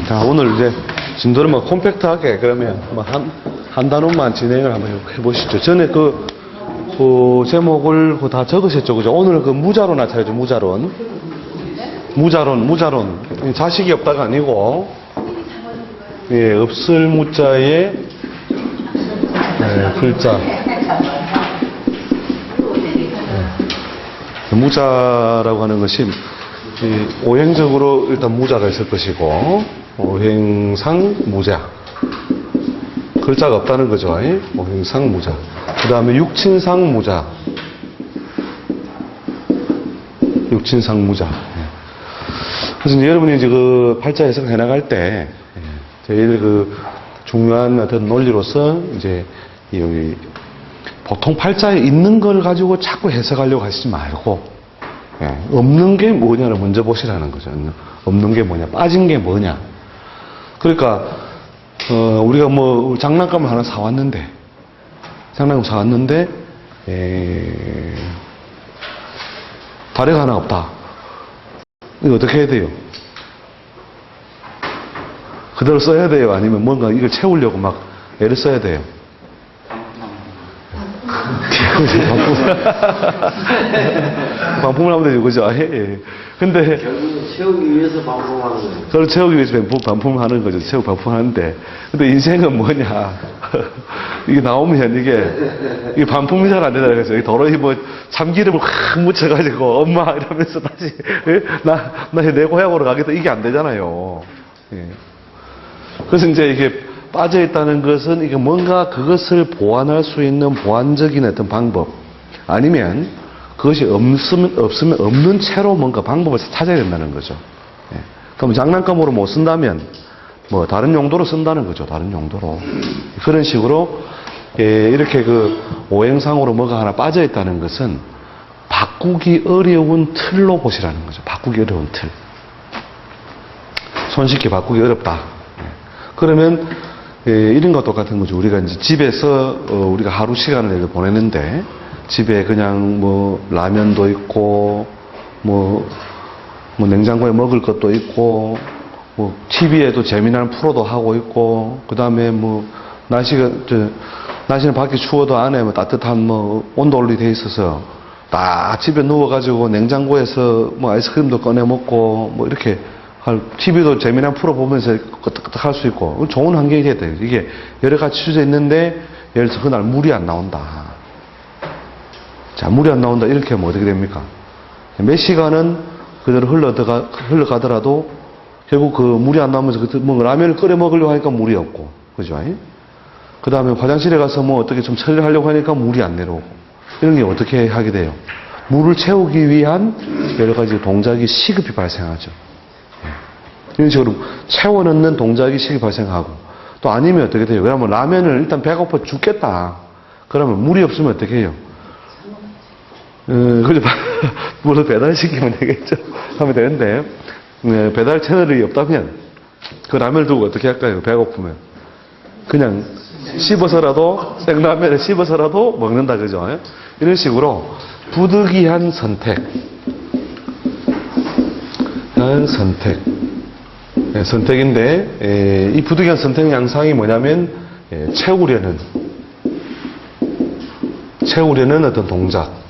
자, 오늘 이제 진도를 뭐 콤팩트하게 그러면 한 단원만 진행을 한번 해보시죠. 전에 그 제목을 다 적으셨죠, 그죠? 오늘 그 무자론 하차야죠, 무자론. 무자론. 자식이 없다가 아니고, 예, 없을 무자에, 글자. 무자라고 하는 것이, 오행적으로 일단 무자가 있을 것이고, 오행상 무자. 글자가 없다는 거죠. 오행상 무자. 그 다음에 육친상 무자. 육친상 무자. 그래서 이제 여러분이 이제 그 팔자 해석을 해나갈 때, 제일 그 중요한 어떤 논리로서 이제 여기 보통 팔자에 있는 걸 가지고 자꾸 해석하려고 하시지 말고, 없는 게 뭐냐를 먼저 보시라는 거죠. 없는 게 뭐냐, 빠진 게 뭐냐. 그러니까 우리가 뭐 장난감을 하나 사왔는데 다리가 하나 없다. 이거 어떻게 해야 돼요? 그대로 써야 돼요? 아니면 뭔가 이걸 채우려고 막 애를 써야 돼요? 반품을 하면 되죠, 그죠? 예. 근데 결국 채우기 위해서 반품하는 거예요. 그걸 채우기 위해서 반품을 하는 거죠. 반품하는데. 근데 인생은 뭐냐. 이게 나오면 이게 반품이 잘 안 되잖아요. 그래서 도로에 뭐 참기름을 확 묻혀가지고 엄마 이러면서 다시 내 고향으로 가겠다. 이게 안 되잖아요. 예. 그래서 이제 이게 빠져있다는 것은 이게 뭔가 그것을 보완할 수 있는 보완적인 어떤 방법 아니면 그것이 없으면 없는 채로 뭔가 방법을 찾아야 된다는 거죠. 예. 그럼 장난감으로 못 쓴다면 뭐 다른 용도로 쓴다는 거죠. 다른 용도로. 그런 식으로 이렇게 그 오행상으로 뭐가 하나 빠져있다는 것은 바꾸기 어려운 틀로 보시라는 거죠. 바꾸기 어려운 틀. 손쉽게 바꾸기 어렵다. 그러면 이런 것도 똑같은 거죠. 우리가 이제 집에서 우리가 하루 시간을 보내는데 집에 그냥 뭐 라면도 있고 뭐 냉장고에 먹을 것도 있고 뭐 TV에도 재미난 프로도 하고 있고 그다음에 뭐 날씨는 밖에 추워도 안에 뭐 따뜻한 뭐 온도 올리 돼 있어서 딱 집에 누워가지고 냉장고에서 뭐 아이스크림도 꺼내 먹고 뭐 이렇게 TV도 재미난 프로 보면서 끄떡끄떡 할 수 있고 좋은 환경이 됐다. 이게 여러 가지 주제 있는데 예를 들어서 그날 물이 안 나온다. 자, 물이 안 나온다. 이렇게 하면 어떻게 됩니까? 몇 시간은 그대로 흘러가더라도 결국 그 물이 안 나오면서 뭐 라면을 끓여 먹으려고 하니까 물이 없고, 그죠? 그 다음에 화장실에 가서 뭐 어떻게 좀 처리하려고 하니까 물이 안 내려오고. 이런 게 어떻게 하게 돼요? 물을 채우기 위한 여러 가지 동작이 시급히 발생하죠. 이런 식으로 채워넣는 동작이 시급히 발생하고. 또 아니면 어떻게 돼요? 그러면 라면을 일단 배고파 죽겠다. 그러면 물이 없으면 어떻게 해요? 그죠? 물을 배달시키면 되겠죠? 하면 되는데, 배달 채널이 없다면, 그 라면을 두고 어떻게 할까요? 배고프면. 그냥 씹어서라도, 생라면을 씹어서라도 먹는다, 그죠? 이런 식으로 부득이한 선택인데, 이 부득이한 선택 양상이 뭐냐면, 채우려는 어떤 동작,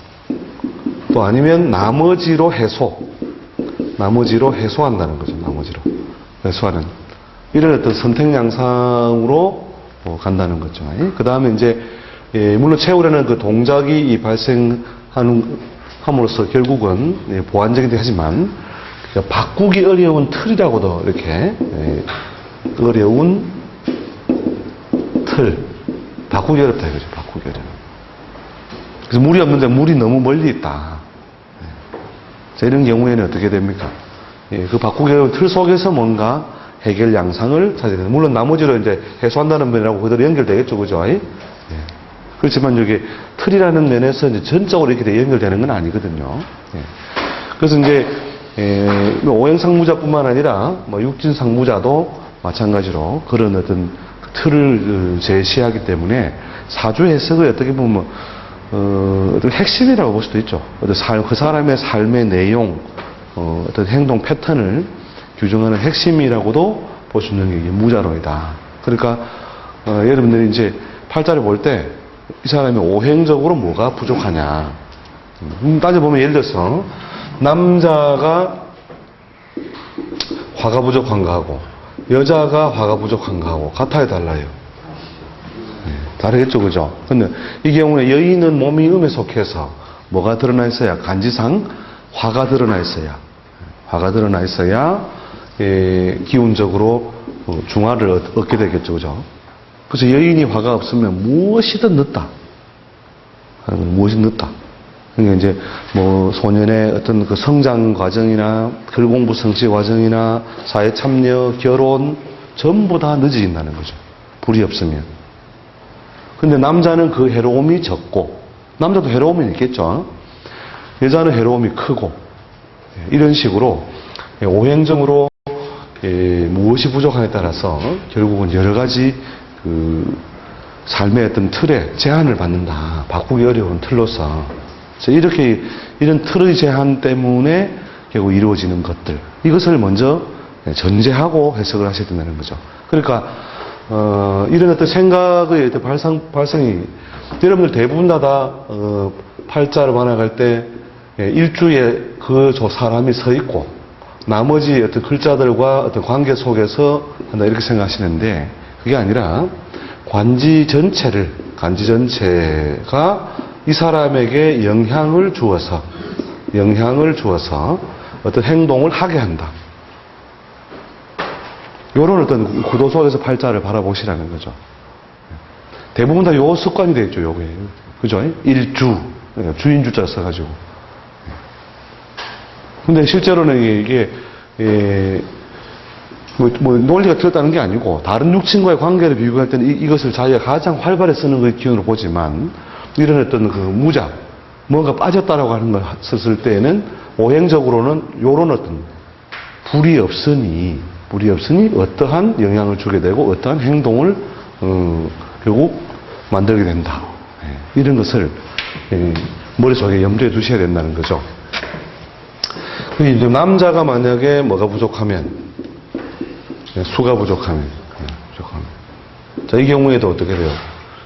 또 아니면 나머지로 해소한다는 거죠. 나머지로 해소하는 이런 어떤 선택 양상으로 간다는 거죠. 그 다음에 이제 물론 채우려는 그 동작이 함으로써 결국은 보완적이긴 하지만 바꾸기 어려운 틀이라고도 이렇게 어려운 틀 바꾸기 어렵다 이거죠. 바꾸기 어려운. 그래서 물이 없는데 물이 너무 멀리 있다. 자, 이런 경우에는 어떻게 됩니까? 그 바꾸기 어려운 틀 속에서 뭔가 해결 양상을 찾아야 됩니다. 물론 나머지로 이제 해소한다는 면이라고 그대로 연결되겠죠, 그죠? 그렇지만 여기 틀이라는 면에서 이제 전적으로 이렇게 연결되는 건 아니거든요. 그래서 이제 오행상무자뿐만 아니라 뭐 육진상무자도 마찬가지로 그런 어떤 틀을 제시하기 때문에 사주 해석을 어떻게 보면 어떤 핵심이라고 볼 수도 있죠. 그 사람의 삶의 내용, 어떤 행동 패턴을 규정하는 핵심이라고도 볼 수 있는 게 이게 무자론이다. 그러니까 여러분들이 이제 팔자를 볼 때 이 사람이 오행적으로 뭐가 부족하냐 따져보면 예를 들어서 남자가 화가 부족한 거하고 여자가 화가 부족한 거하고 같아요, 달라요? 네, 다르겠죠, 그죠? 근데 이 경우에 여인은 몸이 음에 속해서 뭐가 드러나 있어야 간지상 화가 드러나 있어야 기운적으로 중화를 얻게 되겠죠, 그죠? 그래서 여인이 화가 없으면 무엇이든 늦다. 무엇이 늦다. 그러니까 이제 뭐 소년의 어떤 그 성장 과정이나 글공부 성취 과정이나 사회 참여, 결혼 전부 다 늦어진다는 거죠. 불이 없으면. 근데 남자는 그 해로움이 적고 남자도 해로움이 있겠죠. 여자는 해로움이 크고 이런 식으로 오행적으로 무엇이 부족하냐에 따라서 결국은 여러 가지 그 삶의 어떤 틀에 제한을 받는다. 바꾸기 어려운 틀로서. 그래서 이렇게 이런 틀의 제한 때문에 결국 이루어지는 것들. 이것을 먼저 전제하고 해석을 하셔야 된다는 거죠. 그러니까 이런 어떤 생각의 어떤 발성이 여러분들 대부분 다 팔자를 만나갈 때 일주에 그 사람이 서 있고 나머지 어떤 글자들과 어떤 관계 속에서 한다 이렇게 생각하시는데 그게 아니라 간지 전체가 이 사람에게 영향을 주어서 어떤 행동을 하게 한다. 이런 어떤 구도 속에서 팔자를 바라보시라는 거죠. 대부분 다 요 습관이 되겠죠, 요게. 그죠? 일주, 주인주자 써가지고. 근데 실제로는 이게, 논리가 틀렸다는 게 아니고, 다른 육친과의 관계를 비교할 때는 이것을 자기가 가장 활발히 쓰는 그 기운으로 보지만, 이런 어떤 그 무작, 뭔가 빠졌다라고 하는 걸 썼을 때에는, 오행적으로는 요런 어떤 불이 없으니 어떠한 영향을 주게 되고, 어떠한 행동을, 결국 만들게 된다. 이런 것을, 머릿속에 염두에 두셔야 된다는 거죠. 이제 남자가 만약에 뭐가 부족하면, 수가 부족하면. 자, 이 경우에도 어떻게 돼요?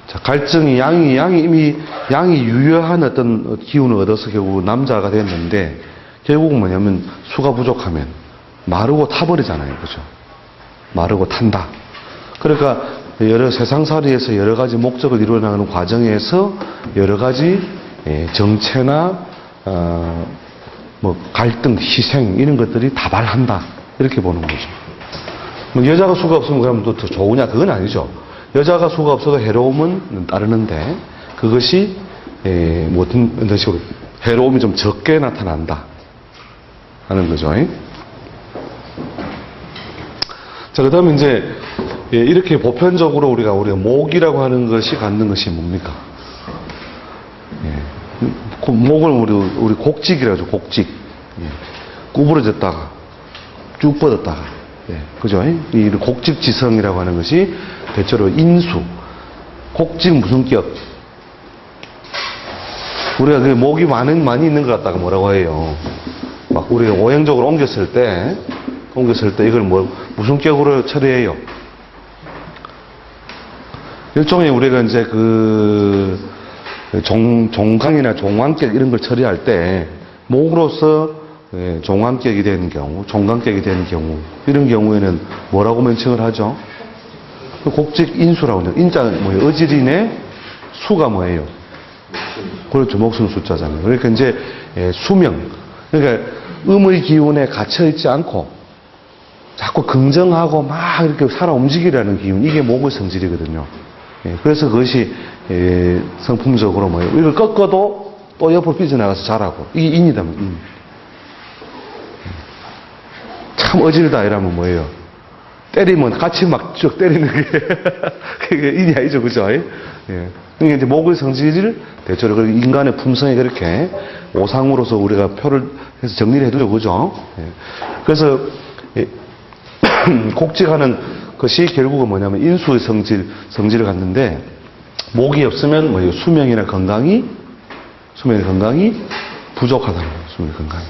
자, 갈증이 양이 유효한 어떤 기운을 얻어서 결국 남자가 됐는데, 결국은 뭐냐면 수가 부족하면 마르고 타버리잖아요. 그죠? 마르고 탄다. 그러니까 여러 세상살이에서 여러 가지 목적을 이루어나가는 과정에서 여러 가지 정체나 뭐 갈등, 희생 이런 것들이 다발한다 이렇게 보는 거죠. 뭐 여자가 수가 없으면 그러면 또 더 좋으냐 그건 아니죠. 여자가 수가 없어도 해로움은 따르는데 그것이 어떤 식으로 해로움이 좀 적게 나타난다 하는 거죠. 자, 그 다음에 이제 이렇게 보편적으로 우리가 목이라고 하는 것이 갖는 것이 뭡니까? 목을 우리 곡직이라고 하죠. 곡직. 구부러졌다가 쭉 뻗었다가. 그죠? 이 곡직지성이라고 하는 것이 대체로 인수. 곡직 무슨 격? 우리가 그 목이 많이 있는 것 같다가 뭐라고 해요? 막 우리가 오행적으로 옮겼을 때 이걸 무슨 격으로 처리해요? 일종의 우리가 이제 종강이나 종왕격 이런 걸 처리할 때 목으로서 종왕격이 되는 경우, 종강격이 되는 경우 이런 경우에는 뭐라고 명칭을 하죠? 곡직인수라고 하죠. 인자는 뭐예요? 어지린의 수가 뭐예요? 그렇죠. 목숨 숫자잖아요. 그러니까 이제 수명. 그러니까 음의 기운에 갇혀있지 않고 자꾸 긍정하고 막 이렇게 살아 움직이라는 기운. 이게 목의 성질이거든요. 그래서 그것이 성품적으로 뭐예요? 이걸 꺾어도 또 옆으로 삐져나가서 자라고. 이게 인이다. 인. 참 어지르다 이러면 뭐예요? 때리면 같이 막 쭉 때리는 게 그게 인이 아니죠, 그죠? 그러니까 이제 목의 성질을 대체로 인간의 품성이 그렇게 오상으로서 우리가 표를 해서 정리를 해두죠, 그죠? 그래서 곡직하는 것이 결국은 뭐냐면 인수의 성질을 갖는데 목이 없으면 뭐예요? 수명이나 건강이 부족하다는 거예요. 수명 건강이.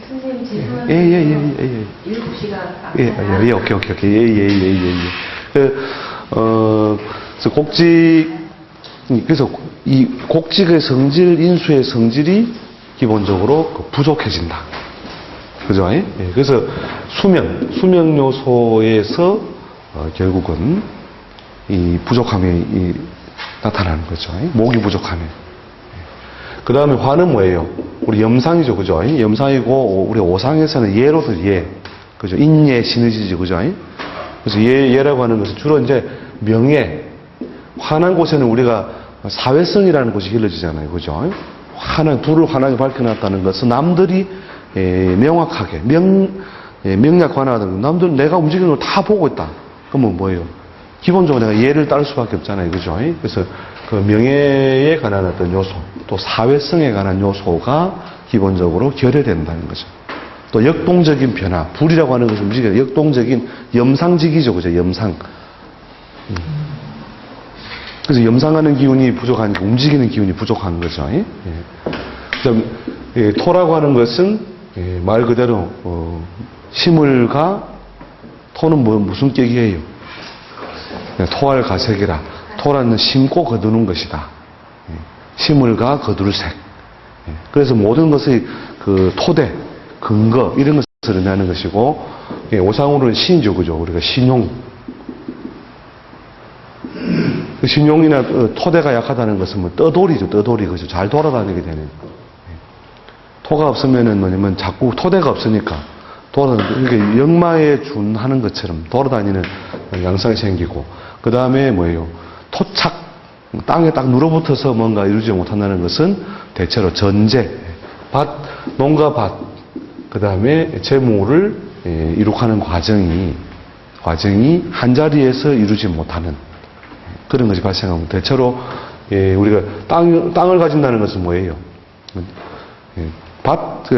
교수님 죄송한데 예. 7시가 예, 오케이. 그래서 그래서 이 곡직의 성질, 인수의 성질이 기본적으로 부족해진다. 그죠? 예? 그래서 수명 요소에서 결국은 이 부족함이 나타나는 거죠. 목이 부족함이. 그 다음에 화는 뭐예요? 우리 염상이죠. 그죠? 염상이고, 우리 오상에서는 예로서 예. 그죠? 인예, 시너지죠. 그죠? 그래서 예라고 하는 것은 주로 이제 명예, 화난 곳에는 우리가 사회성이라는 것이 길러지잖아요. 그죠? 불을 환하게 밝혀놨다는 것은 남들이 명확하게, 명약관하다는 남들은 내가 움직이는 걸 다 보고 있다. 그러면 뭐예요? 기본적으로 내가 예를 따를 수밖에 없잖아요. 그죠? 그래서 그 명예에 관한 어떤 요소, 또 사회성에 관한 요소가 기본적으로 결여된다는 거죠. 또 역동적인 변화, 불이라고 하는 것은 움직여요. 역동적인 염상직이죠. 그죠? 염상. 그래서 염상하는 기운이 부족하니까 움직이는 기운이 부족한 거죠. 그다음 토라고 하는 것은 말 그대로 심을가 토는 무슨 격이에요? 토할 가색이라. 토라는 심고 거두는 것이다. 심을가 거둘색. 그래서 모든 것의 그 토대, 근거 이런 것을 의미하는 것이고 오상으로는 신이죠. 그죠? 우리가 신용. 신용이나 토대가 약하다는 것은 뭐 떠돌이죠. 떠돌이. 그죠? 잘 돌아다니게 되는. 토가 없으면은 뭐냐면 자꾸 토대가 없으니까 이렇게 역마에 준하는 것처럼 돌아다니는 양상이 생기고, 그 다음에 뭐예요? 토착, 땅에 딱 눌어붙어서 뭔가 이루지 못한다는 것은 대체로 전제, 농가 밭, 그 다음에 재물을 이룩하는 과정이 한 자리에서 이루지 못하는 그런 것이 발생하면 대체로 우리가 땅을 가진다는 것은 뭐예요?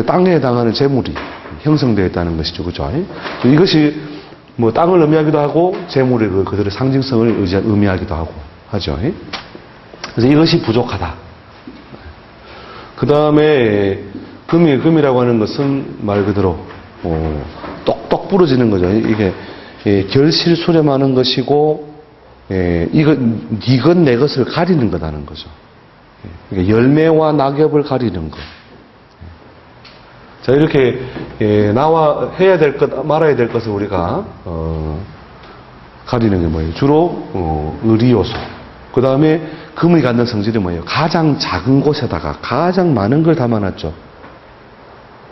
땅에 해당하는 재물이 형성되어 있다는 것이죠. 그죠? 이것이 뭐 땅을 의미하기도 하고 재물의 그들의 상징성을 의미하기도 하죠. 그래서 이것이 부족하다. 그 다음에 금이라고 하는 것은 말 그대로 똑똑 부러지는 거죠. 이게 결실수렴하는 것이고 이건 내 것을 가리는 거다는 거죠. 그러니까 열매와 낙엽을 가리는 것. 자, 이렇게 나와 해야 될 것, 말아야 될 것을 우리가 가리는 게 뭐예요? 주로 의리요소. 그 다음에 금이 갖는 성질이 뭐예요? 가장 작은 곳에다가 가장 많은 걸 담아놨죠.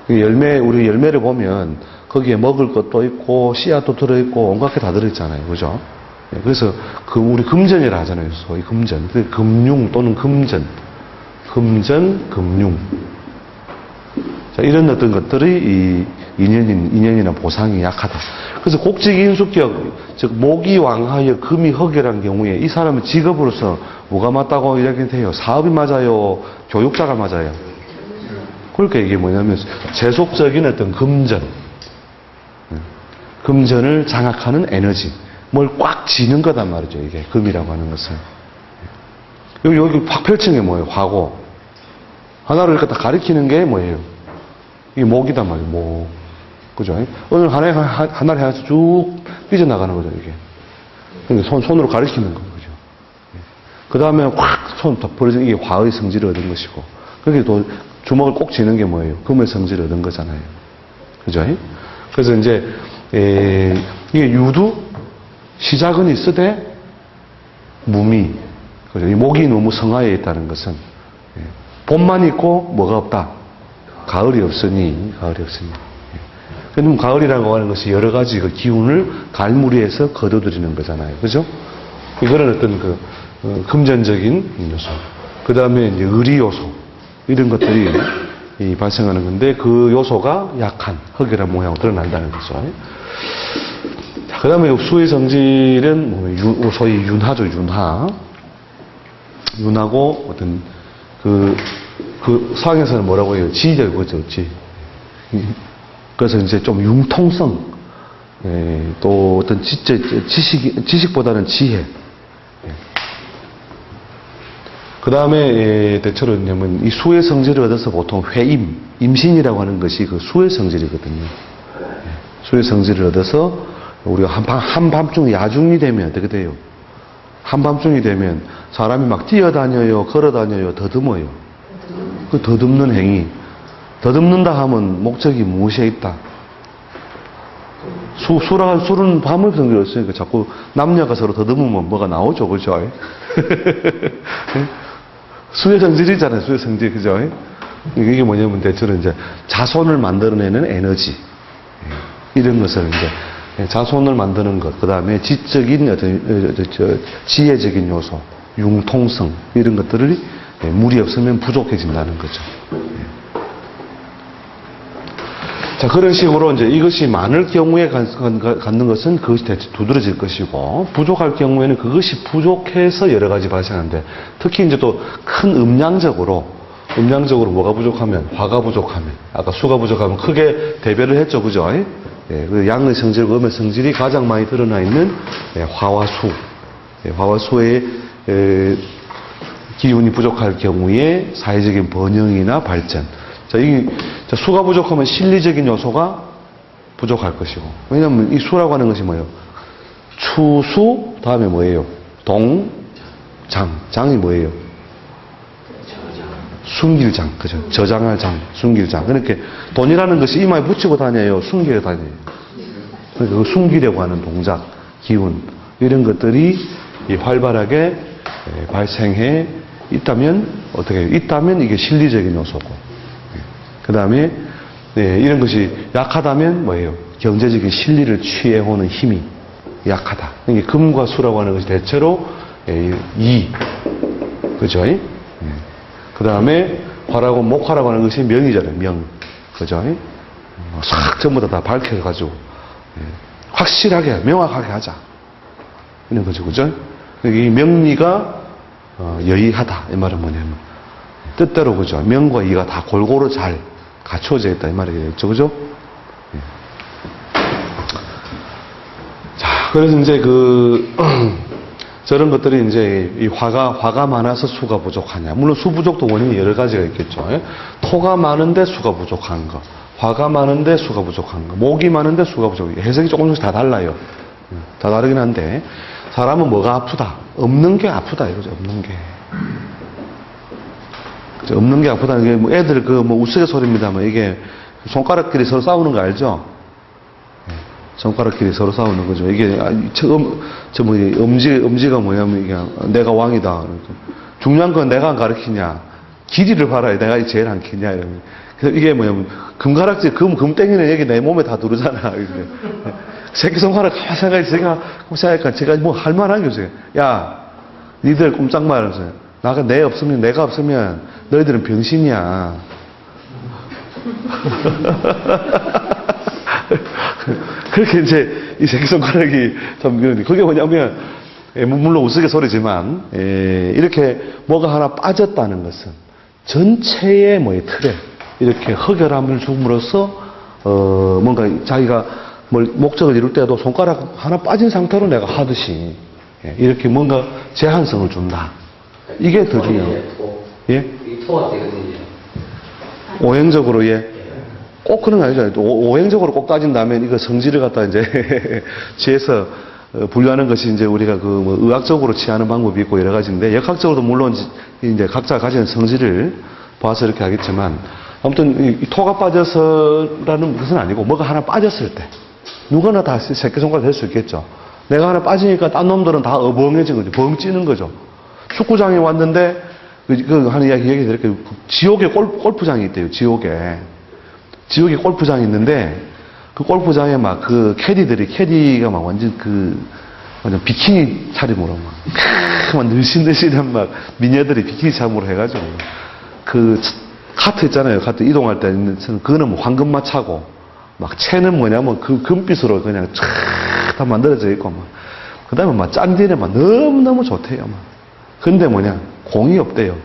우리 열매를 보면 거기에 먹을 것도 있고 씨앗도 들어있고 온갖 게 다 들어있잖아요. 그죠? 그래서 우리 금전이라 하잖아요. 소위 금전. 금융 또는 금전, 금융. 자, 이런 어떤 것들이 인연이나 보상이 약하다. 그래서 곡직인수격, 즉 목이 왕하여 금이 흑이라는 경우에 이 사람은 직업으로서 뭐가 맞다고 이야기해요? 사업이 맞아요? 교육자가 맞아요? 그러니까 이게 뭐냐면 세속적인 어떤 금전을 장악하는 에너지, 뭘 꽉 쥐는 거단 말이죠. 이게 금이라고 하는 것은. 여기 확 펼친 게 뭐예요? 화고. 하나를 이렇게 다 가리키는 게 뭐예요? 이게 목이단 말이에요. 목. 그죠? 오늘 하나를 향해서 쭉 삐져나가는 거죠, 이게. 그러니까 손으로 가리키는 거죠. 그 다음에 확 손 덮어지는 이게 화의 성질을 얻은 것이고. 그렇게 또 주먹을 꼭 쥐는 게 뭐예요? 금의 성질을 얻은 거잖아요. 그죠? 그래서 이제, 이게 유두, 시작은 있으되, 무미. 그죠? 이 목이 너무 성하에 있다는 것은, 봄만 있고 뭐가 없다. 가을이 없으니. 그럼 가을이라고 하는 것이 여러 가지 그 기운을 갈무리해서 거둬들이는 거잖아요. 그죠? 이거는 어떤 금전적인 요소. 그 다음에 이제 의리 요소. 이런 것들이 발생하는 건데 그 요소가 약한 흑이라는 모양으로 드러난다는 거죠. 자, 그 다음에 수의 성질은 소위 윤하죠, 윤하고 어떤 서양에서는 뭐라고 해요? 지죠, 그죠? 지. 그래서 이제 좀 융통성, 또 어떤 지식보다는 지혜. 그 다음에 대체로 뭐냐면 이 수의 성질을 얻어서 보통 회임, 임신이라고 하는 것이 그 수의 성질이거든요. 수의 성질을 얻어서 우리가 한밤중 야중이 되면 어떻게 돼요? 한밤중이 되면 사람이 막 뛰어다녀요, 걸어다녀요, 더듬어요. 그 더듬는 행위. 더듬는다 하면 목적이 무엇에 있다? 술은 밤을 성질했으니까 자꾸 남녀가 서로 더듬으면 뭐가 나오죠, 그죠? 수의 성질이잖아요, 수의 성질, 그죠? 이게 뭐냐면 대체로 이제 자손을 만들어내는 에너지. 이런 것을 이제 자손을 만드는 것, 그 다음에 지적인 어떤 지혜적인 요소, 융통성 이런 것들이 물이 없으면 부족해진다는 거죠. 자, 그런 식으로 이제 이것이 많을 경우에 갖는 것은 그것이 대체 두드러질 것이고, 부족할 경우에는 그것이 부족해서 여러 가지 발생하는데, 특히 이제 또 큰 음량적으로 뭐가 부족하면, 화가 부족하면, 아까 수가 부족하면 크게 대별을 했죠, 그죠? 예, 그 양의 성질과 음의 성질이 가장 많이 드러나 있는 화와 수. 화와 수의 기운이 부족할 경우에 사회적인 번영이나 발전. 자, 수가 부족하면 실리적인 요소가 부족할 것이고. 왜냐면 이 수라고 하는 것이 뭐예요? 추수, 다음에 뭐예요? 장. 장이 뭐예요? 숨길장. 그죠? 저장할 장, 숨길장. 그렇게 돈이라는 것이 이마에 붙이고 다녀요? 숨기고 다녀요? 그러니까 그 숨기려고 하는 동작, 기운, 이런 것들이 활발하게 발생해 있다면, 어떻게 해요? 있다면 이게 실리적인 요소고. 그 다음에, 이런 것이 약하다면 뭐예요? 경제적인 실리를 취해오는 힘이 약하다. 이게 금과 수라고 하는 것이 대체로 그죠? 그 다음에 화라고, 목화라고 하는 것이 명이잖아요, 명. 그죠? 싹 전부 다 밝혀가지고, 확실하게, 명확하게 하자. 이런 거죠, 그죠? 이 명리가, 여의하다. 이 말은 뭐냐면, 뜻대로, 그죠? 명과 이가 다 골고루 잘 갖춰져 있다. 이 말이겠죠, 그죠? 자, 그래서 이제 저런 것들이 이제 이 화가 많아서 수가 부족하냐. 물론 수 부족도 원인이 여러 가지가 있겠죠. 토가 많은데 수가 부족한 거. 화가 많은데 수가 부족한 거. 목이 많은데 수가 부족한 거. 해석이 조금씩 다 달라요. 다 다르긴 한데. 사람은 뭐가 아프다? 없는 게 아프다. 이거죠. 없는 게. 그죠? 없는 게 아프다. 이게 뭐 애들 우스갯소리입니다만 이게 손가락끼리 서로 싸우는 거 알죠? 손가락끼리 서로 싸우는 거죠. 이게, 엄지가 뭐냐면, 이게, 내가 왕이다. 중요한 건 내가 안 가르치냐. 길이를 봐라. 내가 제일 안 키냐. 이러면. 그래서 이게 뭐냐면, 금가락질, 금땡이는 여기 내 몸에 다 두르잖아. 새끼손가락 가만 생각하니까 제가 뭐 할 만한 게 없어요. 야, 니들 꼼짝 말하면서. 내가 없으면 너희들은 병신이야. 그렇게 이제 이 새끼손가락이 참, 그게 뭐냐면, 물론 우스갯소리지만, 이렇게 뭐가 하나 빠졌다는 것은 전체의 틀에 이렇게 흑열함을 줌으로써, 뭔가 자기가 목적을 이룰 때도 손가락 하나 빠진 상태로 내가 하듯이, 이렇게 뭔가 제한성을 준다. 이게 더 중요해요. 예? 이 토가 되거든요. 오행적으로, 꼭 그런 거 아니죠. 오행적으로 꼭 따진다면 이거 성질을 갖다 이제 취해서 분류하는 것이 이제 우리가 의학적으로 취하는 방법이 있고 여러 가지인데, 역학적으로도 물론 이제 각자 가지는 성질을 봐서 이렇게 하겠지만, 아무튼 이 토가 빠져서라는 것은 아니고 뭐가 하나 빠졌을 때 누구나 다 새끼손가락 될 수 있겠죠. 내가 하나 빠지니까 딴 놈들은 다 어벙해진 거죠. 벙 찌는 거죠. 축구장에 왔는데 하는 이야기 드릴게요. 지옥에 골프장이 있대요. 지옥에 골프장이 있는데, 그 골프장에 막 캐디가 막 완전 비키니 차림으로 막 늘씬늘씬한 막 미녀들이 비키니 차림으로 해가지고, 카트 있잖아요. 카트 이동할 때 있는, 그거는 뭐 황금마 차고, 막 채는 뭐냐면 금빛으로 그냥 다 만들어져 있고, 그 다음에 막 짠디는 막 너무너무 좋대요. 근데 공이 없대요.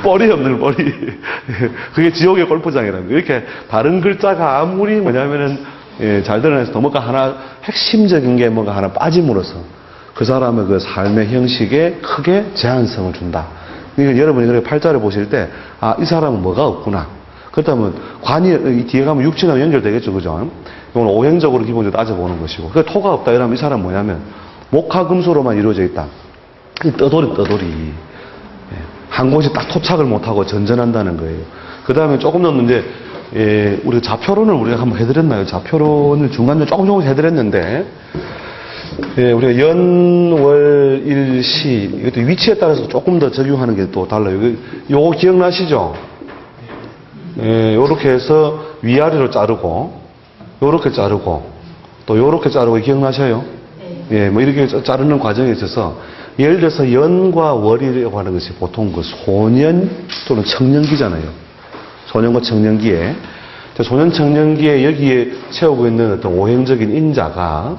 뻘이 없는 뻘이. 그게 지옥의 골프장이라는 거예요. 이렇게 다른 글자가 아무리 뭐냐면은 잘 드러내서 또 뭔가 하나 핵심적인 게 뭔가 하나 빠짐으로써 그 사람의 그 삶의 형식에 크게 제한성을 준다. 그러니까 여러분이 그렇게 팔자를 보실 때, 아, 이 사람은 뭐가 없구나. 그렇다면 관이 이 뒤에 가면 육친하고 연결되겠죠, 그죠? 이건 오행적으로 기본적으로 따져보는 것이고. 그 토가 없다 이러면 이 사람 뭐냐면 목화금수로만 이루어져 있다. 이 떠돌이. 한 곳이 딱 토착을 못하고 전전한다는 거예요. 그 다음에 조금 더 이제 우리가 좌표론을 우리가 한번 해드렸나요? 좌표론을 중간에 조금 해드렸는데, 우리가 연월일시 이것도 위치에 따라서 조금 더 적용하는 게 또 달라요. 요거 기억나시죠? 요렇게 해서 위아래로 자르고, 요렇게 자르고, 또 요렇게 자르고 기억나셔요? 뭐 이렇게 자르는 과정에 있어서 예를 들어서 연과 월이라고 하는 것이 보통 그 소년 또는 청년기잖아요. 소년과 청년기에. 소년 청년기에 여기에 채우고 있는 어떤 오행적인 인자가,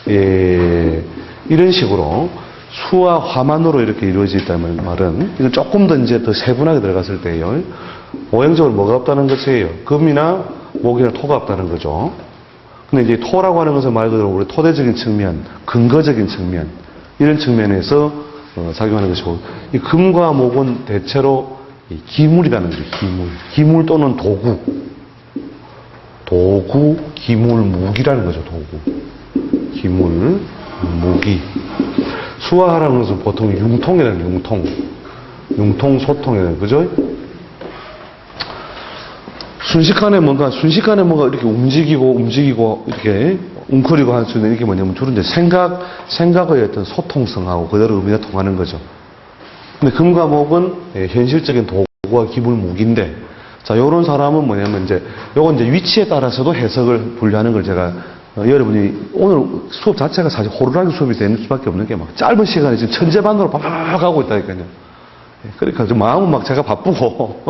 이런 식으로 수와 화만으로 이렇게 이루어져 있다는 말은, 이거 조금 더 이제 더 세분하게 들어갔을 때요. 오행적으로 뭐가 없다는 것이에요? 금이나 목이나 토가 없다는 거죠. 근데 이제 토라고 하는 것은 말 그대로 우리 토대적인 측면, 근거적인 측면, 이런 측면에서 작용하는 것이고, 이 금과 목은 대체로 기물이라는 거죠. 기물 또는 도구, 기물, 무기라는 거죠. 도구, 기물, 무기. 수화라는 것은 보통 융통이라는 융통, 소통이라는 그죠? 순식간에 뭔가 이렇게 움직이고 이렇게 웅크리고 할 수 있는 이게 뭐냐면 주로 이제 생각의 어떤 소통성하고 그대로 의미가 통하는 거죠. 근데 금과 목은 현실적인 도구와 기물 무기인데, 자, 요런 사람은 뭐냐면 요건 이제 위치에 따라서도 해석을 분류하는 걸 제가, 여러분이 오늘 수업 자체가 사실 호루라기 수업이 되는 수밖에 없는 게 막 짧은 시간에 지금 천재반으로 팍 하고 있다니까요. 그러니까 좀 마음은 막 제가 바쁘고.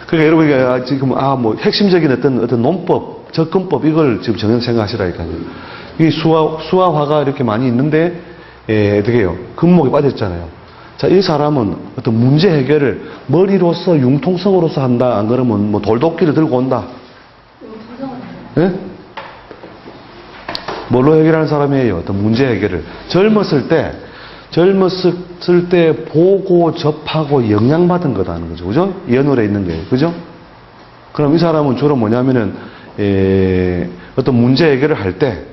그러니까 여러분이 지금, 뭐 핵심적인 어떤 논법, 접근법, 이걸 지금 정녕 생각하시라니까요. 이 수화화가 이렇게 많이 있는데, 어떻게 해요? 금목이 빠졌잖아요. 자, 이 사람은 어떤 문제 해결을 머리로서 융통성으로서 한다. 안 그러면 뭐 돌도끼를 들고 온다. 예? 뭘로 해결하는 사람이에요? 어떤 문제 해결을. 젊었을 때 보고 접하고 영향받은 거다는 거죠. 그죠? 연월에 있는 거예요. 그죠? 그럼 이 사람은 주로 뭐냐면은, 어떤 문제 해결을 할 때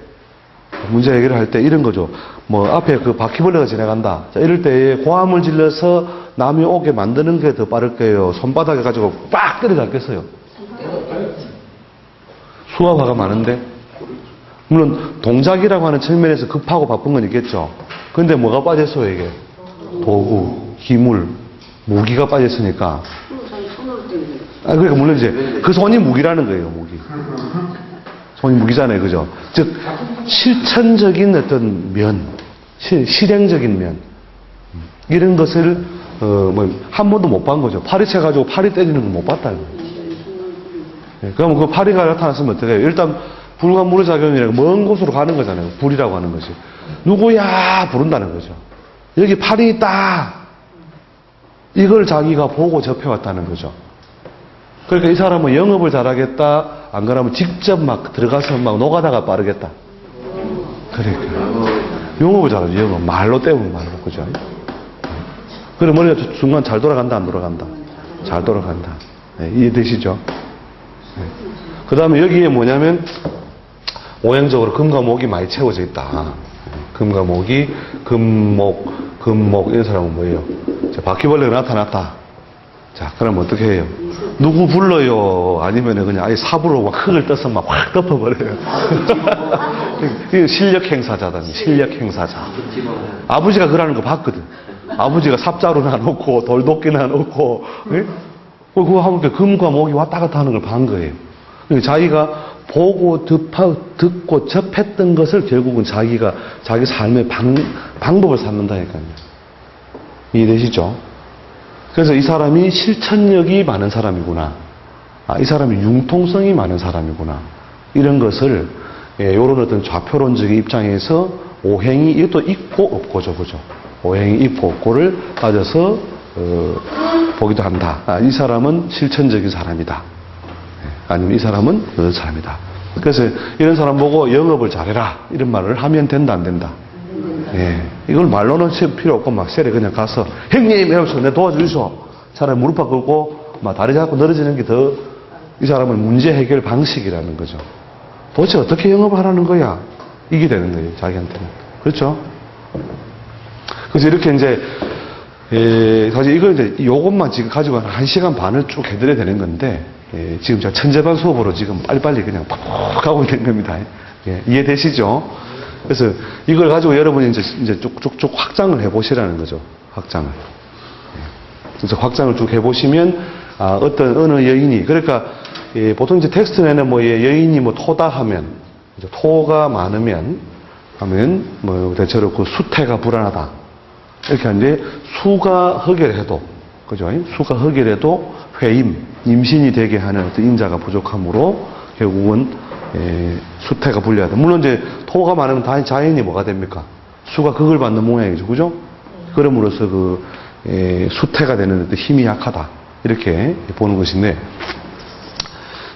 이런 거죠. 뭐 앞에 그 바퀴벌레가 지나간다. 자, 이럴 때에 고함을 질러서 남이 오게 만드는 게 더 빠를 거예요. 손바닥에 가지고 빡 때려잡겠어요. 수화화가 많은데, 물론 동작이라고 하는 측면에서 급하고 바쁜 건 있겠죠. 근데 뭐가 빠졌어요, 이게? 도구, 기물, 무기가 빠졌으니까. 그러니까 물론 이제 그 손이 무기라는 거예요, 무기. 손이 무기잖아요, 그죠? 즉 실천적인 어떤 면, 실행적인 면, 이런 것을 한 번도 못 본 거죠. 파리채 가지고 파리 때리는 건 못 봤다. 그럼 그 파리가 나타났으면 어떻게 해요? 일단 불과 물의 작용이라고 먼 곳으로 가는 거잖아요. 불이라고 하는 것이. 누구야? 부른다는 거죠. 여기 파리 있다. 이걸 자기가 보고 접해왔다는 거죠. 그러니까 이 사람은 영업을 잘하겠다. 안 그러면 직접 막 들어가서 막 노가다가 빠르겠다. 그러니까 영업을 잘하죠. 영업. 말로 때우면 말로. 그죠? 그래 머리가 순간 잘 돌아간다, 안 돌아간다? 잘 돌아간다. 네, 이해되시죠? 네. 그 다음에 여기에 뭐냐면 오행적으로 금과 목이 많이 채워져 있다. 금과 목이, 금목, 이런 사람은 뭐예요? 자, 바퀴벌레가 나타났다. 자, 그럼 어떻게 해요? 누구 불러요? 아니면 그냥 아예 삽으로 막 흙을 떠서 막 확 덮어버려요. 이게 실력 행사자다. 실력 행사자. 아버지가 그러는 거 봤거든. 아버지가 삽자루나 놓고 돌도끼나 놓고, 예? 그거 하니까 금과 목이 왔다 갔다 하는 걸 본 거예요. 그러니까 자기가 보고 듣고 접했던 것을 결국은 자기 삶의 방법을 삼는다니까요. 이해되시죠? 그래서 이 사람이 실천력이 많은 사람이구나. 이 사람이 융통성이 많은 사람이구나. 이런 것을, 요런 어떤 좌표론적인 입장에서 오행이 이것도 있고 없고죠. 그죠? 오행이 있고 없고를 따져서, 보기도 한다. 이 사람은 실천적인 사람이다. 아니면 이 사람은 어떤 사람이다. 그래서 이런 사람 보고 영업을 잘해라 이런 말을 하면 된다 안 된다. 예, 이걸 말로는 필요 없고 막 세례 그냥 가서 형님 이러면서 내 도와주시오. 차라리 무릎 꿇고 막 다리 잡고 늘어지는 게 더 이 사람은 문제 해결 방식이라는 거죠. 도대체 어떻게 영업을 하라는 거야? 이게 되는 거예요, 자기한테는. 그렇죠? 그래서 이렇게 이제 사실 이걸 이제 요것만 지금 가지고 한 1시간 반을 쭉 해드려야 되는 건데 지금 제가 천재반 수업으로 지금 빨리빨리 그냥 팍 하고 있는 겁니다. 이해되시죠? 그래서 이걸 가지고 여러분이 이제 쭉쭉쭉 확장을 해보시라는 거죠. 확장을. 그래서 확장을 쭉 해보시면 어떤 어느 여인이 그러니까 보통 이제 텍스트에는 뭐 여인이 뭐 토다 하면 이제 토가 많으면 하면 뭐 대체로 그 수태가 불안하다 이렇게 하는데 수가 흑열해도 그죠? 수가 흑열해도 회임 임신이 되게 하는 어떤 인자가 부족하므로 결국은 수태가 불리하다. 물론 이제 토가 많으면 다 자연이 뭐가 됩니까? 수가 극을 받는 모양이죠, 그죠? 그럼으로써 그 수태가 되는 어떤 힘이 약하다 이렇게 보는 것인데.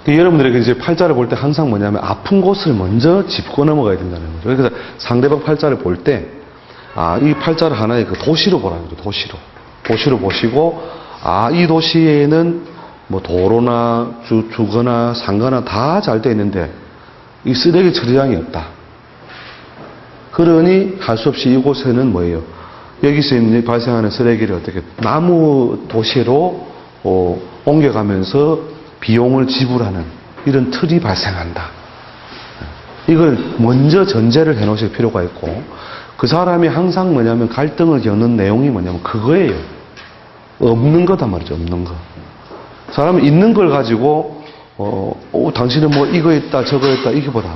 여러분들에게 이제 팔자를 볼 때 항상 뭐냐면 아픈 곳을 먼저 짚고 넘어가야 된다는 거죠. 그래서 상대방 팔자를 볼 때, 이 팔자를 하나의 그 도시로 보라는 거죠. 도시로 보시고, 이 도시에는 뭐 도로나 주거나 상가나 다 잘 돼 있는데, 이 쓰레기 처리장이 없다. 그러니 할 수 없이 이곳에는 뭐예요? 여기서 발생하는 쓰레기를 어떻게 나무 도시로 옮겨가면서 비용을 지불하는 이런 틀이 발생한다. 이걸 먼저 전제를 해놓으실 필요가 있고 그 사람이 항상 뭐냐면 갈등을 겪는 내용이 뭐냐면 그거예요. 없는 거다 말이죠. 없는 거. 사람은 있는 걸 가지고 당신은 뭐 이거 있다 저거 있다 이게보다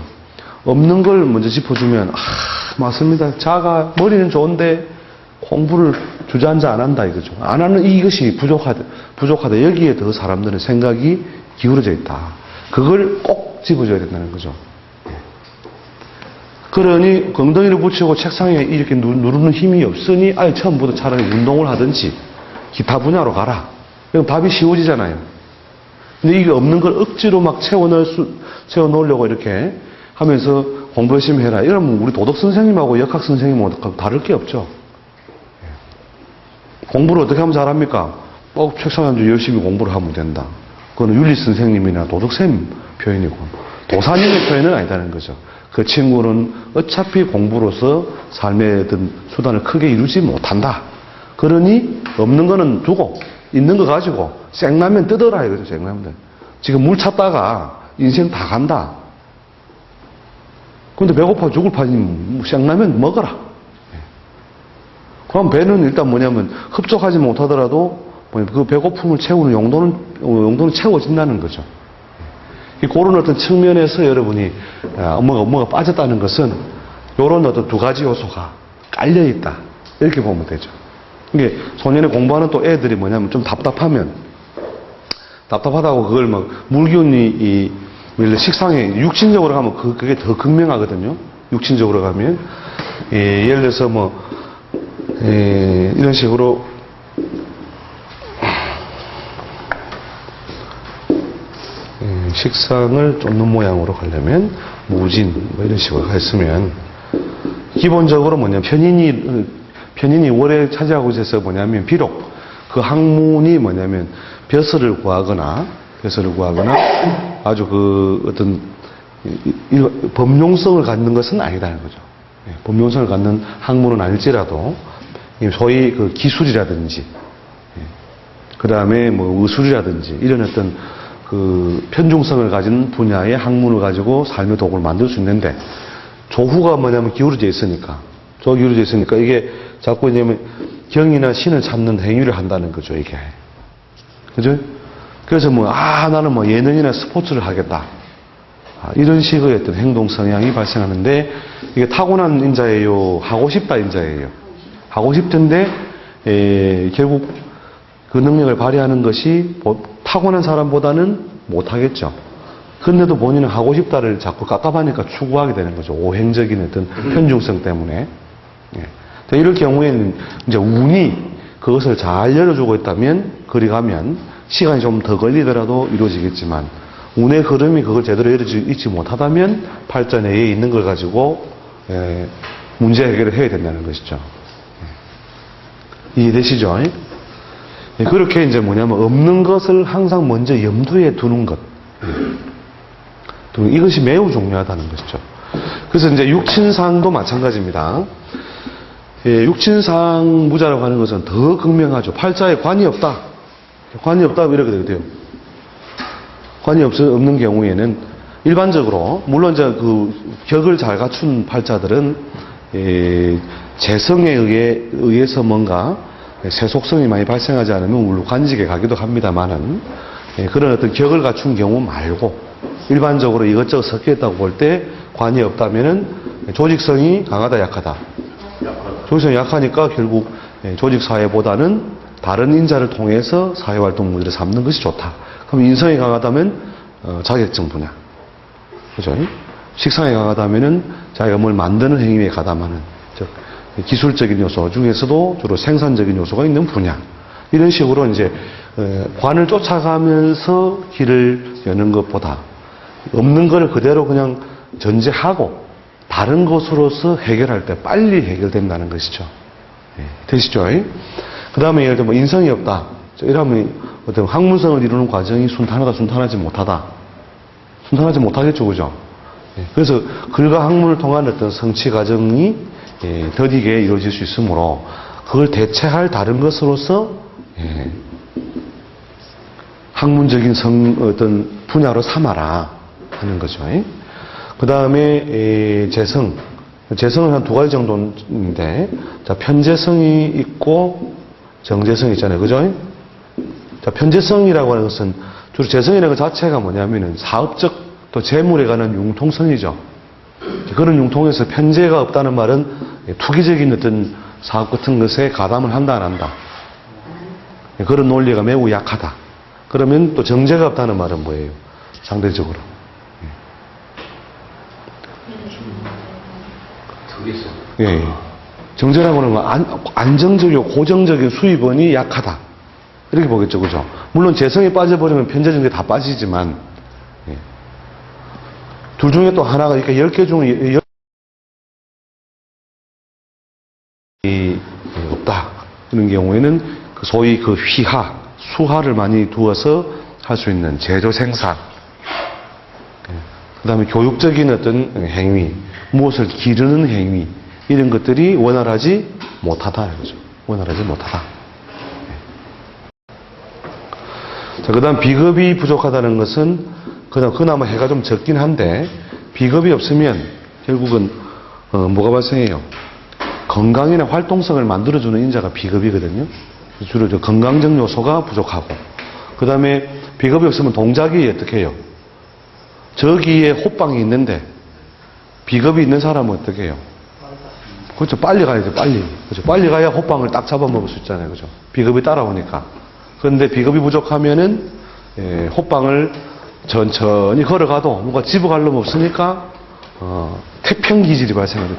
없는 걸 먼저 짚어주면 맞습니다. 자가 머리는 좋은데 공부를 주저앉아 안 한다 이거죠. 안 하는 이것이 부족하다. 여기에 더 사람들은 생각이 기울어져 있다. 그걸 꼭 집어줘야 된다는 거죠. 그러니 엉덩이를 붙이고 책상에 이렇게 누르는 힘이 없으니 아예 처음부터 차라리 운동을 하든지 기타 분야로 가라. 그럼 답이 쉬워지잖아요. 근데 이게 없는 걸 억지로 막 채워넣으려고 이렇게 하면서 공부 열심히 해라. 이러면 우리 도덕 선생님하고 역학 선생님하고 다를 게 없죠. 공부를 어떻게 하면 잘합니까? 꼭 책상에 앉아 열심히 공부를 하면 된다. 그건 윤리 선생님이나 도덕쌤 표현이고 도사님의 표현은 아니다는 거죠. 그 친구는 어차피 공부로서 삶의 어떤 수단을 크게 이루지 못한다. 그러니 없는 거는 두고 있는 거 가지고 생라면 뜯어라 이거죠. 생라면. 지금 물 찾다가 인생 다 간다. 근데 배고파 죽을 판이면 생라면 먹어라. 그럼 배는 일단 뭐냐면 흡족하지 못하더라도 그 배고픔을 채우는 용도는 채워진다는 거죠. 그런 어떤 측면에서 여러분이 뭐가 빠졌다는 것은 이런 어떤 두 가지 요소가 깔려 있다 이렇게 보면 되죠. 이게 소년에 공부하는 또 애들이 뭐냐면 좀 답답하다고 그걸 막 물기운이 식상에 육신적으로 가면 그게 더 극명하거든요. 육신적으로 가면 예를 들어서 뭐 이런 식으로 식상을 쫓는 모양으로 가려면 무진 뭐 이런 식으로 했으면 기본적으로 뭐냐면 편인이 월에 차지하고 있어서 뭐냐면 비록 그 학문이 뭐냐면 벼슬을 구하거나 아주 그 어떤 범용성을 갖는 것은 아니다는 거죠. 범용성을 갖는 학문은 아닐지라도 소위 그 기술이라든지 그 다음에 뭐 의술이라든지 이런 어떤 그 편중성을 가진 분야의 학문을 가지고 삶의 도구를 만들 수 있는데 조후가 뭐냐면 기울어져 있으니까 이게 자꾸 이제 경이나 신을 찾는 행위를 한다는 거죠, 이게. 그죠? 그래서 나는 뭐 예능이나 스포츠를 하겠다. 이런 식의 어떤 행동 성향이 발생하는데 이게 타고난 인자예요? 하고 싶다 인자예요? 하고 싶던데, 결국 그 능력을 발휘하는 것이 타고난 사람보다는 못하겠죠. 근데도 본인은 하고 싶다를 자꾸 깝깝하니까 추구하게 되는 거죠. 오행적인 어떤 편중성 때문에. 이럴 경우에는 이제 운이 그것을 잘 열어주고 있다면, 그리 가면 시간이 좀 더 걸리더라도 이루어지겠지만, 운의 흐름이 그걸 제대로 이루지 못하다면 팔자 내에 있는 걸 가지고 문제 해결을 해야 된다는 것이죠. 이해되시죠? 그렇게 이제 뭐냐면 없는 것을 항상 먼저 염두에 두는 것. 이것이 매우 중요하다는 것이죠. 그래서 이제 육친상도 마찬가지입니다. 육친상 무자라고 하는 것은 더 극명하죠. 팔자에 관이 없다. 관이 없다 이렇게 돼요. 관이 없는 경우에는 일반적으로 물론 이제 그 격을 잘 갖춘 팔자들은 재성에 의해서 뭔가 세속성이 많이 발생하지 않으면 물론 관직에 가기도 합니다만은 그런 어떤 격을 갖춘 경우 말고 일반적으로 이것저것 섞여 있다고 볼 때 관이 없다면은 조직성이 강하다 약하다. 조직성이 약하니까 결국 조직 사회보다는 다른 인자를 통해서 사회활동 무대를 삼는 것이 좋다. 그럼 인성이 강하다면 자격증 분야. 그죠? 식상이 강하다면은 자기가 뭘 만드는 행위에 가담하는 즉 기술적인 요소 중에서도 주로 생산적인 요소가 있는 분야. 이런 식으로 이제 관을 쫓아가면서 길을 여는 것보다 없는 걸 그대로 그냥 전제하고 다른 것으로서 해결할 때 빨리 해결된다는 것이죠. 되시죠? 그 다음에 예를 들면 뭐 인성이 없다. 이러면 어떤 학문성을 이루는 과정이 순탄하지 못하다. 순탄하지 못하겠죠, 그죠? 그래서 글과 학문을 통한 어떤 성취 과정이 더디게 이루어질 수 있으므로 그걸 대체할 다른 것으로서 학문적인 어떤 분야로 삼아라 하는 거죠. 그 다음에 재성은 한 두 가지 정도인데, 자, 편재성이 있고 정재성이 있잖아요, 그죠? 자, 편재성이라고 하는 것은 주로 재성이라는 것 자체가 뭐냐면은 사업적 또 재물에 관한 융통성이죠. 그런 융통에서 편재가 없다는 말은 투기적인 어떤 사업 같은 것에 가담을 한다 안 한다. 그런 논리가 매우 약하다. 그러면 또 정재가 없다는 말은 뭐예요? 상대적으로. 예. 정제라고 하는 건 안정적이고 고정적인 수입원이 약하다. 이렇게 보겠죠, 그죠? 물론 재성이 빠져버리면 편재정제 다 빠지지만, 둘 중에 또 하나가, 그러니까 10개 중에 없다. 그런 경우에는 소위 그 휘하, 수하를 많이 두어서 할 수 있는 제조 생산, 그 다음에 교육적인 어떤 행위, 무엇을 기르는 행위, 이런 것들이 원활하지 못하다. 그죠? 원활하지 못하다. 자, 그 다음 비겁이 부족하다는 것은 그나마 해가 좀 적긴 한데, 비겁이 없으면 결국은 뭐가 발생해요? 건강이나 활동성을 만들어주는 인자가 비겁이거든요. 주로 건강적 요소가 부족하고, 그 다음에 비겁이 없으면 동작이 어떻게 해요? 저기에 호빵이 있는데 비겁이 있는 사람은 어떻게 해요? 그렇죠. 빨리 가야죠. 빨리. 그렇죠. 빨리 가야 호빵을 딱 잡아먹을 수 있잖아요. 그렇죠. 비겁이 따라오니까. 그런데 비겁이 부족하면은 호빵을 천천히 걸어가도 뭔가 집어갈 놈 없으니까 태평기질이 발생하죠.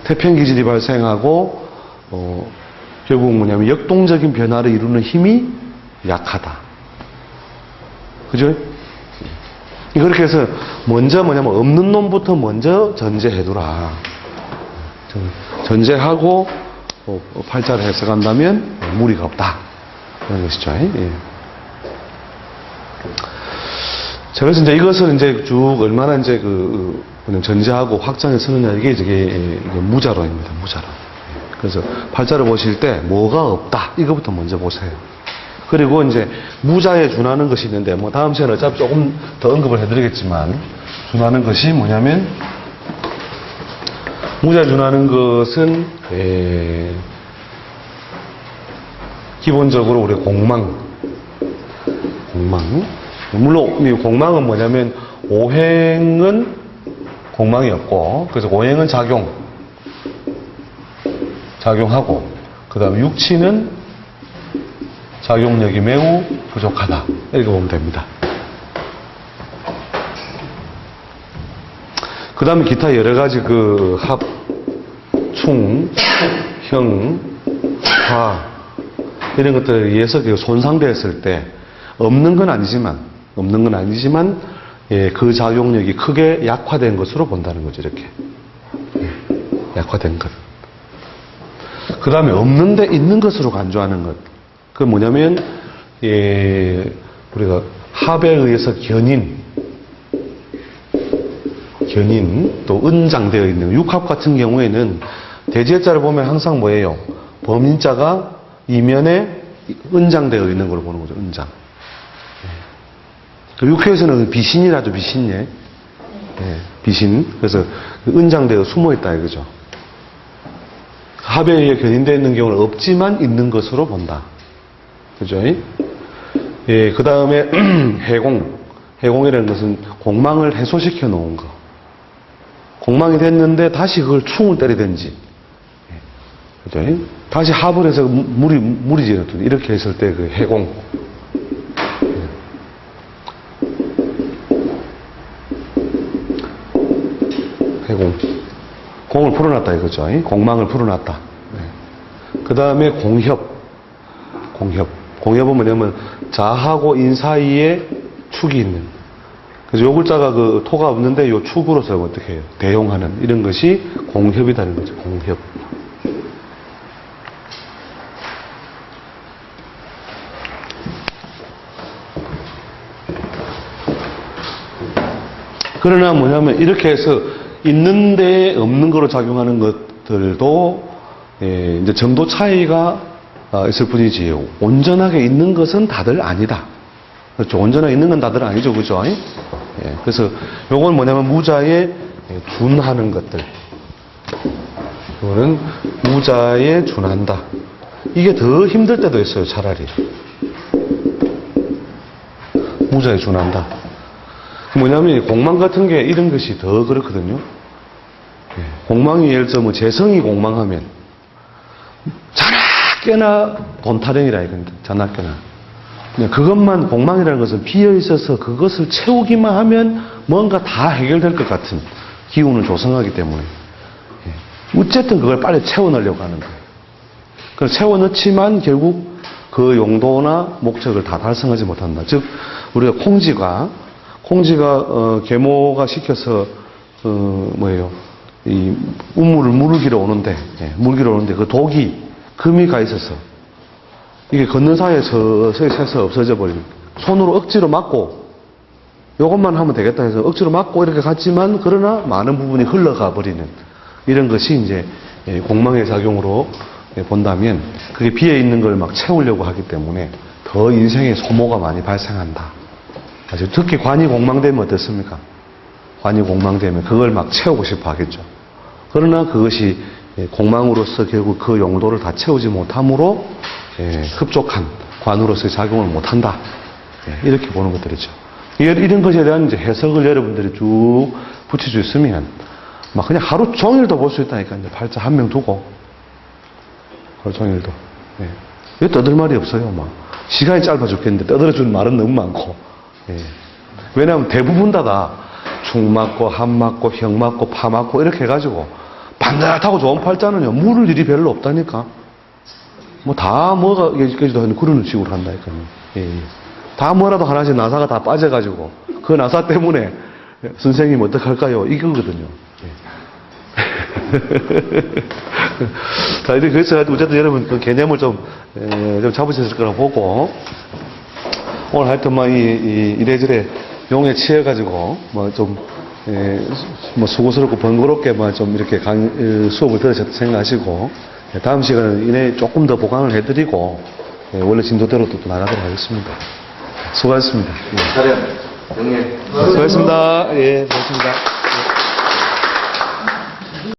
태평기질이 발생하고 결국 뭐냐면 역동적인 변화를 이루는 힘이 약하다. 그죠? 그렇게 해서 먼저 뭐냐면 없는 놈부터 먼저 전제해두라. 전제하고 팔자를 해석한다면 무리가 없다. 그런 것이죠. 예. 자, 그래서 이제 이것을 이제 쭉 얼마나 이제 그냥 전제하고 확장해 쓰느냐, 이게 무자론입니다. 무자론. 그래서 팔자를 보실 때 뭐가 없다. 이거부터 먼저 보세요. 그리고 이제 무자에 준하는 것이 있는데, 뭐 다음 시간에 어차피 조금 더 언급을 해드리겠지만, 준하는 것이 뭐냐면, 무자에 준하는 것은 기본적으로 우리 공망. 물론 이 공망은 뭐냐면 오행은 공망이 없고, 그래서 오행은 작용하고, 그 다음에 육치는 작용력이 매우 부족하다. 이렇게 보면 됩니다. 그 다음에 기타 여러 가지 합, 충, 형, 화, 이런 것들에 의해서 손상되었을 때, 없는 건 아니지만, 없는 건 아니지만, 예, 그 작용력이 크게 약화된 것으로 본다는 거죠, 이렇게. 약화된 것. 그 다음에 없는데 있는 것으로 간주하는 것. 그 뭐냐면, 예, 우리가 합에 의해서 견인, 또 은장되어 있는 육합 같은 경우에는 대지해자를 보면 항상 뭐예요? 범인자가 이면에 은장되어 있는 걸 보는 거죠, 은장. 그 육회에서는 비신이라죠, 비신예. 예, 비신. 그래서 은장되어 숨어 있다 이거죠. 합에 의해 견인되어 있는 경우는 없지만 있는 것으로 본다. 그죠? 예, 그 다음에 해공. 해공이라는 것은 공망을 해소시켜 놓은 거. 공망이 됐는데 다시 그걸 충을 때리든지. 그죠? 다시 합을 해서 물이 지었더니 이렇게 했을 때 그 해공. 해공. 공을 풀어놨다 이거죠. 공망을 풀어놨다. 그 다음에 공협. 공협은 뭐냐면 자하고 인 사이에 축이 있는. 그래서 요 글자가 그 토가 없는데 요 축으로서 어떻게 해요? 대용하는 이런 것이 공협이라는 거죠. 공협. 그러나 뭐냐면 이렇게 해서 있는데 없는 거로 작용하는 것들도 예, 이제 정도 차이가 있을 뿐이지 온전하게 있는 것은 다들 아니다. 그렇죠. 온전하게 있는 건 다들 아니죠. 그죠? 예, 그래서 요건 뭐냐면 무자에 준하는 것들. 이거는 무자에 준한다. 이게 더 힘들 때도 있어요. 차라리. 무자에 준한다. 뭐냐면 공망 같은 게 이런 것이 더 그렇거든요. 예, 공망이 예를 들어 뭐 재성이 공망하면 자나깨나 돈타령이라 이건데 자나깨나 그것만 공망이라는 것은 비어 있어서 그것을 채우기만 하면 뭔가 다 해결될 것 같은 기운을 조성하기 때문에 어쨌든 그걸 빨리 채워넣으려고 하는 거예요. 그래서 채워넣지만 결국 그 용도나 목적을 다 달성하지 못한다. 즉 우리가 콩쥐가 계모가 시켜서 뭐예요? 이 우물을 물기로 오는데 그 독이 금이 가 있어서 이게 걷는 사이에 서서히 새서 없어져 버리는. 손으로 억지로 막고 이것만 하면 되겠다 해서 억지로 막고 이렇게 갔지만 그러나 많은 부분이 흘러가 버리는 이런 것이 이제 공망의 작용으로 본다면 그게 비어 있는 걸 막 채우려고 하기 때문에 더 인생에 소모가 많이 발생한다. 특히 관이 공망되면 어떻습니까? 관이 공망되면 그걸 막 채우고 싶어 하겠죠. 그러나 그것이 공망으로서 결국 그 용도를 다 채우지 못함으로 흡족한 관으로서의 작용을 못한다. 이렇게 보는 것들이죠. 이런 것에 대한 이제 해석을 여러분들이 쭉 붙일 수 있으면 막 그냥 하루 종일도 볼 수 있다니까. 이제 팔자 한 명 두고 하루 종일도. 왜 떠들 말이 없어요. 막 시간이 짧아 죽겠는데 떠들어주는 말은 너무 많고. 왜냐하면 대부분 다 축 맞고 함 맞고 형 맞고 파 맞고 이렇게 해가지고 반듯하고 좋은 팔자는요 물을 일이 별로 없다니까. 뭐 다 뭐가 깨지도 하는 그런 식으로 한다니까요. 다 뭐라도 하나씩 나사가 다 빠져가지고 그 나사 때문에 선생님 어떡할까요? 이거거든요. 자, 이제 그래서 어쨌든 여러분 그 개념을 좀 잡으셨을 거라고 보고 오늘 하여튼 뭐 이래저래 용에 치여가지고 뭐 좀 뭐 수고스럽고 번거롭게 뭐 좀 이렇게 수업을 들으셨다 생각하시고 다음 시간은 이내 조금 더 보강을 해드리고 원래 진도대로 또 나가도록 하겠습니다. 수고하셨습니다. 차렷, 영예. 수고하셨습니다. 예, 고맙습니다.